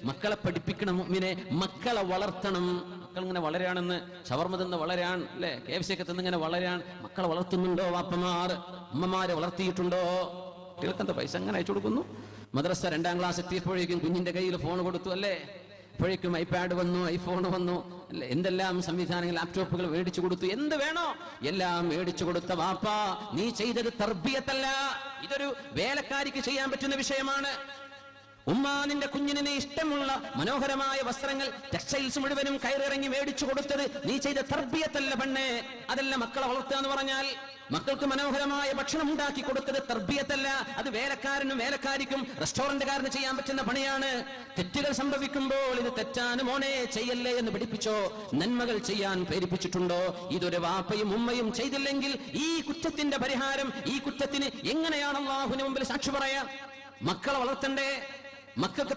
മക്കളെ പഠിപ്പിക്കണം, മുഅ്മിനെ മക്കളെ വളർത്തണം. മക്കൾ ഇങ്ങനെ വളരാണെന്ന് ഷവർമ തിന്ന് വളരാൻ അല്ലെ, KFC ഒക്കെ തിന്നിങ്ങനെ വളരാൻ മക്കളെ വളർത്തുന്നുണ്ടോ? വാപ്പമാർ അമ്മമാരെ വളർത്തിയിട്ടുണ്ടോ? കുട്ടികൾക്ക് എന്താ പൈസ അങ്ങനെ അയച്ചു കൊടുക്കുന്നു? മദ്രസ 2ാം ക്ലാസ് എത്തിയപ്പോഴേക്കും കുഞ്ഞിന്റെ കയ്യിൽ ഫോൺ കൊടുത്തു അല്ലേ, അപ്പോഴേക്കും iPad വന്നു, iPhone വന്നു അല്ലെ, എന്തെല്ലാം സംവിധാനങ്ങൾ, ലാപ്ടോപ്പുകൾ മേടിച്ചു കൊടുത്തു. എന്ത് വേണോ എല്ലാം മേടിച്ചു കൊടുത്ത വാപ്പ, നീ ചെയ്തത് തർബിയത്തല്ല, ഇതൊരു വേലക്കാരിക്ക് ചെയ്യാൻ പറ്റുന്ന വിഷയമാണ്. ഉമ്മ നിന്റെ കുഞ്ഞിനെ ഇഷ്ടമുള്ള മനോഹരമായ വസ്ത്രങ്ങൾ, ടെക്സ്റ്റൈൽസ് മുഴുവനും കയറിറങ്ങി മേടിച്ചു കൊടുത്തത് നീ ചെയ്ത തർബിയത്തല്ല പെണ്ണേ. അതല്ല മക്കളെ വളർത്തുക എന്ന് പറഞ്ഞാൽ. മക്കൾക്ക് മനോഹരമായ ഭക്ഷണം ഉണ്ടാക്കി കൊടുത്തത് തർബിയത്തല്ല, അത് വേലക്കാരനും വേലക്കാരിക്കും റെസ്റ്റോറന്റുകാരന് ചെയ്യാൻ പറ്റുന്ന പണിയാണ്. തെറ്റുകൾ സംഭവിക്കുമ്പോൾ ഇത് തെറ്റാണ് മോനെ, ചെയ്യല്ലേ എന്ന് പഠിപ്പിച്ചോ, നന്മകൾ ചെയ്യാൻ പ്രേരിപ്പിച്ചിട്ടുണ്ടോ? ഇതൊരു വാപ്പയും ഉമ്മയും ചെയ്തില്ലെങ്കിൽ ഈ കുറ്റത്തിന്റെ പരിഹാരം, ഈ കുറ്റത്തിന് എങ്ങനെയാണ് അല്ലാഹുവിന്റെ മുമ്പിൽ സാക്ഷി പറയാ? മക്കളെ വളർത്തണ്ടേ, മക്കൾക്ക്